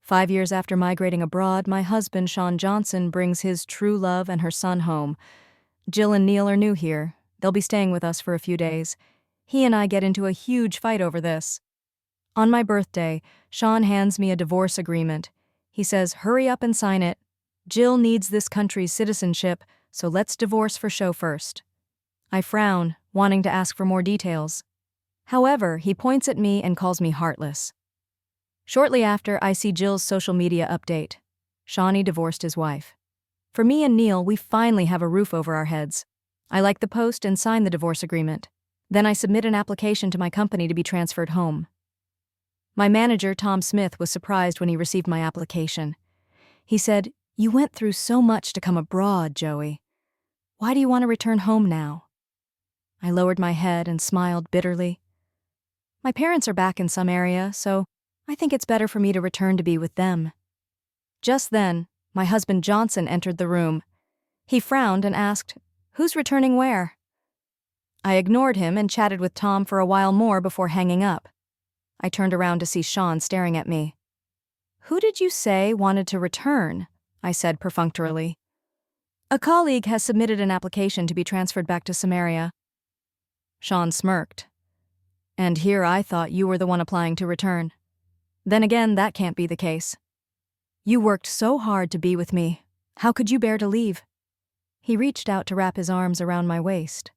5 years after migrating abroad, my husband, Sean Johnson, brings his true love and her son home. Jill and Neil are new here. They'll be staying with us for a few days. He and I get into a huge fight over this. On my birthday, Sean hands me a divorce agreement. He says, "Hurry up and sign it. Jill needs this country's citizenship, so let's divorce for show first." I frown, wanting to ask for more details. However, he points at me and calls me heartless. Shortly after, I see Jill's social media update. Shawnee divorced his wife. For me and Neil, we finally have a roof over our heads. I like the post and sign the divorce agreement. Then I submit an application to my company to be transferred home. My manager, Tom Smith, was surprised when he received my application. He said, "You went through so much to come abroad, Joey. Why do you want to return home now?" I lowered my head and smiled bitterly. My parents are back in some area, so I think it's better for me to return to be with them. Just then, my husband Johnson entered the room. He frowned and asked, "Who's returning where?" I ignored him and chatted with Tom for a while more before hanging up. I turned around to see Sean staring at me. "Who did you say wanted to return?" I said perfunctorily. "A colleague has submitted an application to be transferred back to Samaria." Sean smirked. "And here I thought you were the one applying to return. Then again, that can't be the case. You worked so hard to be with me. How could you bear to leave?" He reached out to wrap his arms around my waist.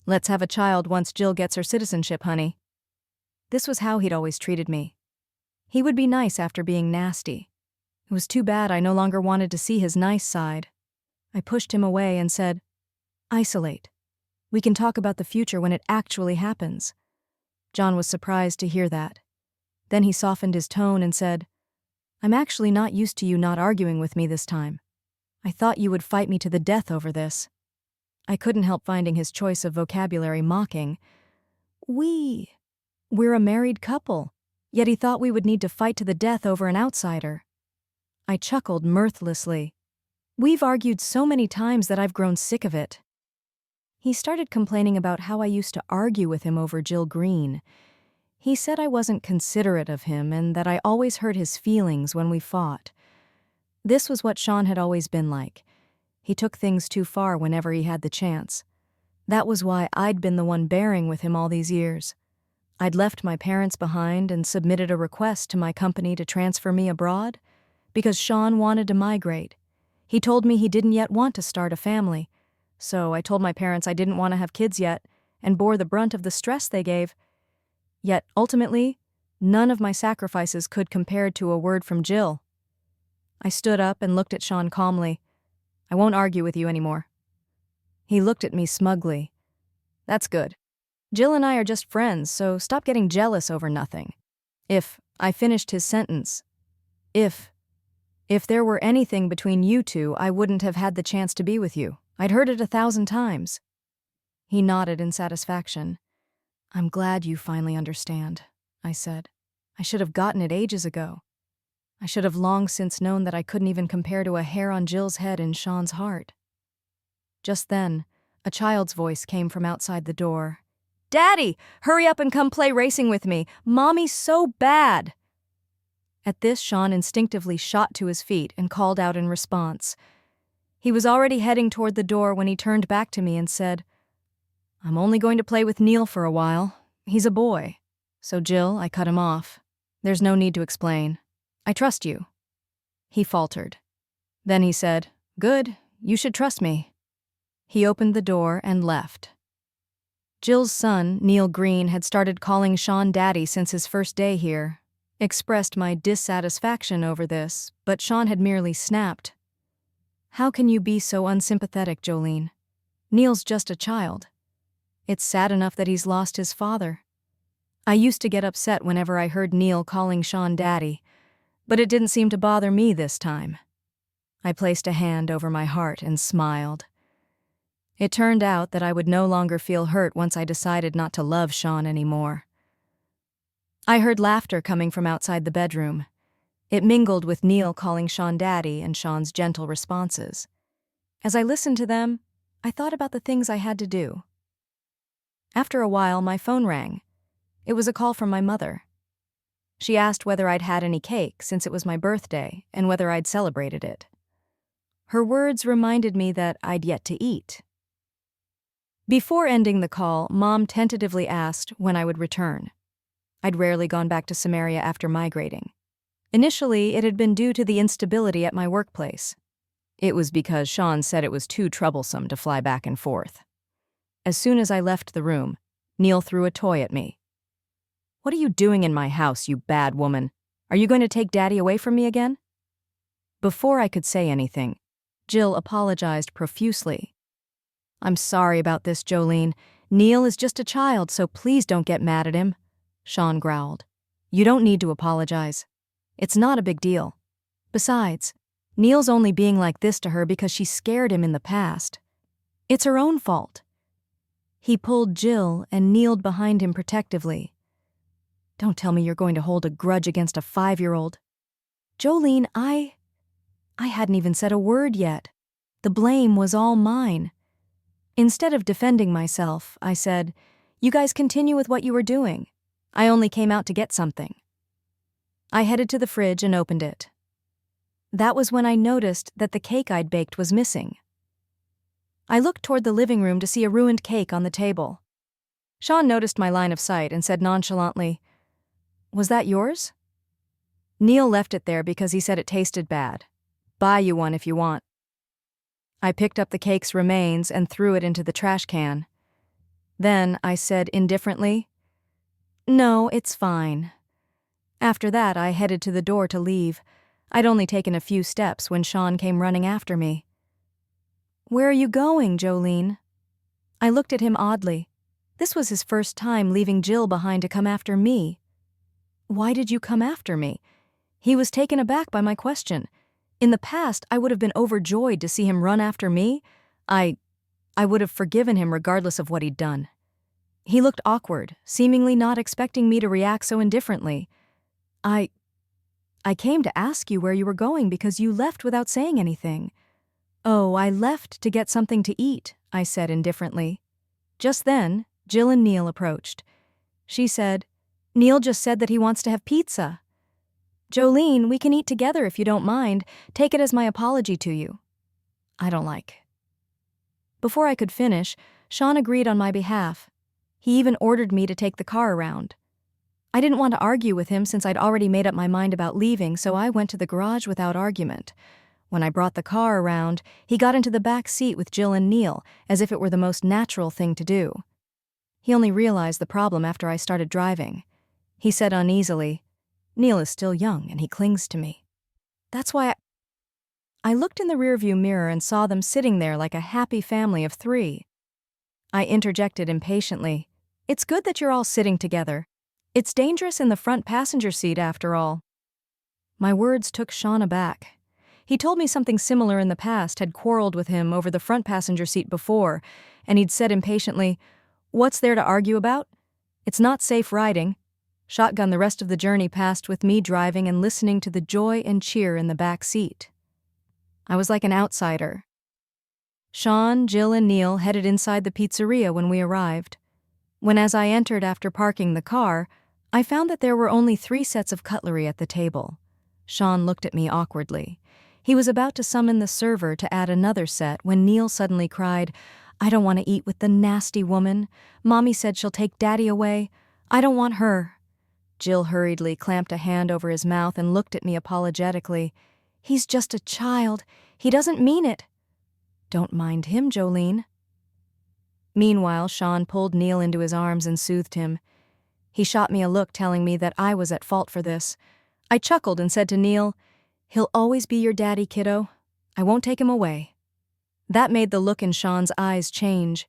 "Let's have a child once Jill gets her citizenship, honey." This was how he'd always treated me. He would be nice after being nasty. It was too bad I no longer wanted to see his nice side. I pushed him away and said, "Isolate. We can talk about the future when it actually happens." John was surprised to hear that. Then he softened his tone and said, "I'm actually not used to you not arguing with me this time. I thought you would fight me to the death over this." I couldn't help finding his choice of vocabulary mocking. We're a married couple, yet he thought we would need to fight to the death over an outsider. I chuckled mirthlessly. "We've argued so many times that I've grown sick of it." He started complaining about how I used to argue with him over Jill Green. He said I wasn't considerate of him and that I always hurt his feelings when we fought. This was what Sean had always been like. He took things too far whenever he had the chance. That was why I'd been the one bearing with him all these years. I'd left my parents behind and submitted a request to my company to transfer me abroad because Sean wanted to migrate. He told me he didn't yet want to start a family, so I told my parents I didn't want to have kids yet and bore the brunt of the stress they gave. Yet, ultimately, none of my sacrifices could compare to a word from Jill. I stood up and looked at Sean calmly. "I won't argue with you anymore." He looked at me smugly. "That's good. Jill and I are just friends, so stop getting jealous over nothing." I finished his sentence. If there were anything between you two, I wouldn't have had the chance to be with you. I'd heard it 1,000 times. He nodded in satisfaction. "I'm glad you finally understand," I said. "I should have gotten it ages ago. I should have long since known that I couldn't even compare to a hair on Jill's head in Sean's heart." Just then, a child's voice came from outside the door. "Daddy, hurry up and come play racing with me. Mommy's so bad." At this, Sean instinctively shot to his feet and called out in response. He was already heading toward the door when he turned back to me and said, "I'm only going to play with Neil for a while. He's a boy." "So, Jill," I cut him off. "There's no need to explain. I trust you." He faltered. Then he said, "Good, you should trust me." He opened the door and left. Jill's son, Neil Green, had started calling Sean Daddy since his first day here. Expressed my dissatisfaction over this, but Sean had merely snapped. "How can you be so unsympathetic, Jolene? Neil's just a child. It's sad enough that he's lost his father." I used to get upset whenever I heard Neil calling Sean Daddy, but it didn't seem to bother me this time. I placed a hand over my heart and smiled. It turned out that I would no longer feel hurt once I decided not to love Sean anymore. I heard laughter coming from outside the bedroom. It mingled with Neil calling Sean Daddy and Sean's gentle responses. As I listened to them, I thought about the things I had to do. After a while, my phone rang. It was a call from my mother. She asked whether I'd had any cake since it was my birthday and whether I'd celebrated it. Her words reminded me that I'd yet to eat. Before ending the call, Mom tentatively asked when I would return. I'd rarely gone back to Samaria after migrating. Initially, it had been due to the instability at my workplace. It was because Sean said it was too troublesome to fly back and forth. As soon as I left the room, Neil threw a toy at me. "What are you doing in my house, you bad woman? Are you going to take Daddy away from me again?" Before I could say anything, Jill apologized profusely. "I'm sorry about this, Jolene. Neil is just a child, so please don't get mad at him," Sean growled. "You don't need to apologize. It's not a big deal. Besides, Neil's only being like this to her because she scared him in the past. It's her own fault." He pulled Jill and kneeled behind him protectively. "Don't tell me you're going to hold a grudge against a 5-year-old. Jolene, I hadn't even said a word yet. The blame was all mine." Instead of defending myself, I said, "You guys continue with what you were doing. I only came out to get something." I headed to the fridge and opened it. That was when I noticed that the cake I'd baked was missing. I looked toward the living room to see a ruined cake on the table. Sean noticed my line of sight and said nonchalantly, "Was that yours?" "Neil left it there because he said it tasted bad. Buy you one if you want." I picked up the cake's remains and threw it into the trash can. Then I said indifferently, "No, it's fine." After that, I headed to the door to leave. I'd only taken a few steps when Sean came running after me. "Where are you going, Jolene?" I looked at him oddly. This was his first time leaving Jill behind to come after me. "Why did you come after me?" He was taken aback by my question. In the past, I would have been overjoyed to see him run after me. I would have forgiven him regardless of what he'd done. He looked awkward, seemingly not expecting me to react so indifferently. I came to ask you where you were going because you left without saying anything." "Oh, I left to get something to eat," I said indifferently. Just then, Jill and Neil approached. She said, "Neil just said that he wants to have pizza." "Jolene, we can eat together if you don't mind. Take it as my apology to you." "I don't like." Before I could finish, Sean agreed on my behalf. He even ordered me to take the car around. I didn't want to argue with him since I'd already made up my mind about leaving, so I went to the garage without argument. When I brought the car around, he got into the back seat with Jill and Neil, as if it were the most natural thing to do. He only realized the problem after I started driving. He said uneasily, "Neil is still young and he clings to me." That's why I looked in the rearview mirror and saw them sitting there like a happy family of 3. I interjected impatiently, "It's good that you're all sitting together. It's dangerous in the front passenger seat after all." My words took Sean aback. He told me something similar in the past had quarreled with him over the front passenger seat before, and he'd said impatiently, "What's there to argue about? It's not safe riding." Shotgun the rest of the journey passed with me driving and listening to the joy and cheer in the back seat. I was like an outsider. Sean, Jill, and Neil headed inside the pizzeria when we arrived. As I entered after parking the car, I found that there were only 3 sets of cutlery at the table. Sean looked at me awkwardly. He was about to summon the server to add another set when Neil suddenly cried, "I don't want to eat with the nasty woman. Mommy said she'll take Daddy away. I don't want her." Jill hurriedly clamped a hand over his mouth and looked at me apologetically. "He's just a child. He doesn't mean it." "Don't mind him, Jolene." Meanwhile, Sean pulled Neil into his arms and soothed him. He shot me a look telling me that I was at fault for this. I chuckled and said to Neil, "He'll always be your daddy, kiddo. I won't take him away." That made the look in Sean's eyes change.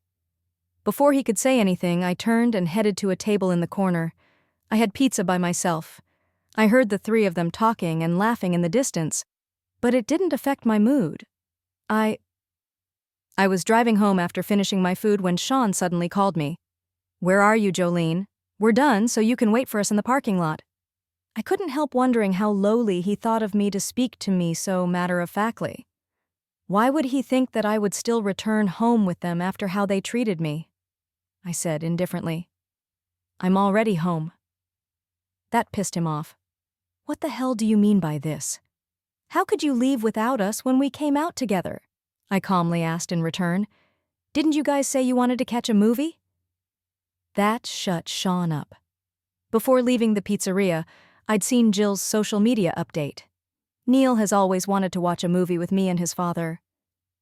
Before he could say anything, I turned and headed to a table in the corner. I had pizza by myself. I heard the 3 of them talking and laughing in the distance, but it didn't affect my mood. I was driving home after finishing my food when Sean suddenly called me. "Where are you, Jolene? We're done, so you can wait for us in the parking lot." I couldn't help wondering how lowly he thought of me to speak to me so matter-of-factly. Why would he think that I would still return home with them after how they treated me? I said indifferently, "I'm already home." That pissed him off. What the hell do you mean by this? How could you leave without us when we came out together? I calmly asked in return. Didn't you guys say you wanted to catch a movie? That shut Sean up. Before leaving the pizzeria, I'd seen Jill's social media update. Neil has always wanted to watch a movie with me and his father.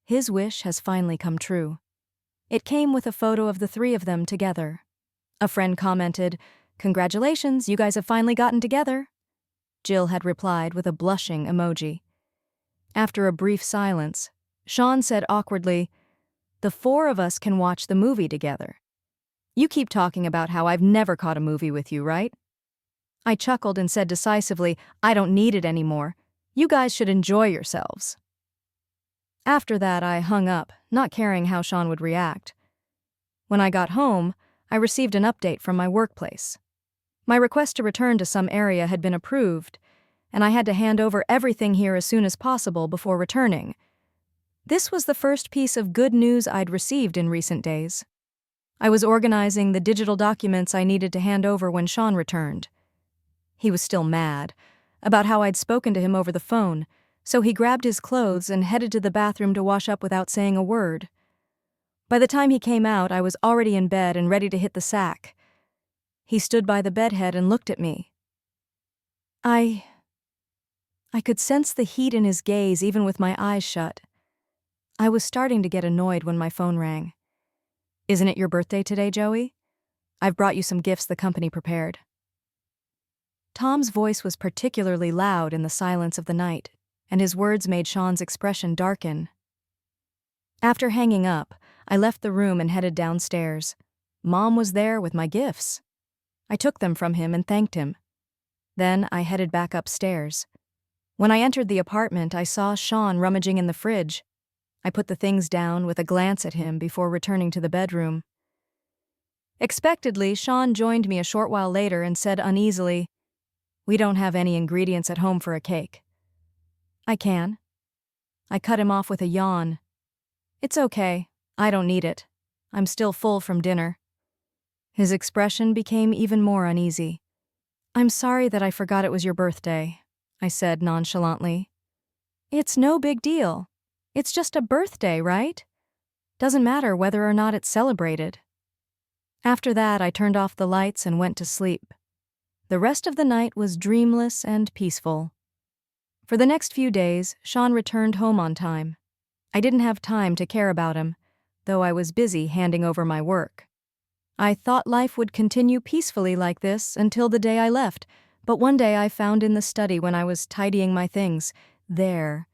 His wish has finally come true. It came with a photo of the three of them together. A friend commented, "Congratulations, you guys have finally gotten together." Jill had replied with a blushing emoji. After a brief silence, Sean said awkwardly, "The four of us can watch the movie together. You keep talking about how I've never caught a movie with you, right?" I chuckled and said decisively, "I don't need it anymore. You guys should enjoy yourselves." After that, I hung up, not caring how Sean would react. When I got home, I received an update from my workplace. My request to return to some area had been approved, and I had to hand over everything here as soon as possible before returning. This was the first piece of good news I'd received in recent days. I was organizing the digital documents I needed to hand over when Sean returned. He was still mad about how I'd spoken to him over the phone, so he grabbed his clothes and headed to the bathroom to wash up without saying a word. By the time he came out, I was already in bed and ready to hit the sack. He stood by the bedhead and looked at me. I could sense the heat in his gaze even with my eyes shut. I was starting to get annoyed when my phone rang. "Isn't it your birthday today, Joey? I've brought you some gifts the company prepared." Tom's voice was particularly loud in the silence of the night, and his words made Sean's expression darken. After hanging up, I left the room and headed downstairs. Mom was there with my gifts. I took them from him and thanked him. Then I headed back upstairs. When I entered the apartment, I saw Sean rummaging in the fridge. I put the things down with a glance at him before returning to the bedroom. Expectedly, Sean joined me a short while later and said uneasily, "We don't have any ingredients at home for a cake." "I can." I cut him off with a yawn. "It's okay. I don't need it. I'm still full from dinner." His expression became even more uneasy. "I'm sorry that I forgot it was your birthday," I said nonchalantly. "It's no big deal. It's just a birthday, right? Doesn't matter whether or not it's celebrated." After that, I turned off the lights and went to sleep. The rest of the night was dreamless and peaceful. For the next few days, Sean returned home on time. I didn't have time to care about him, though I was busy handing over my work. I thought life would continue peacefully like this until the day I left, but one day I found in the study when I was tidying my things, there,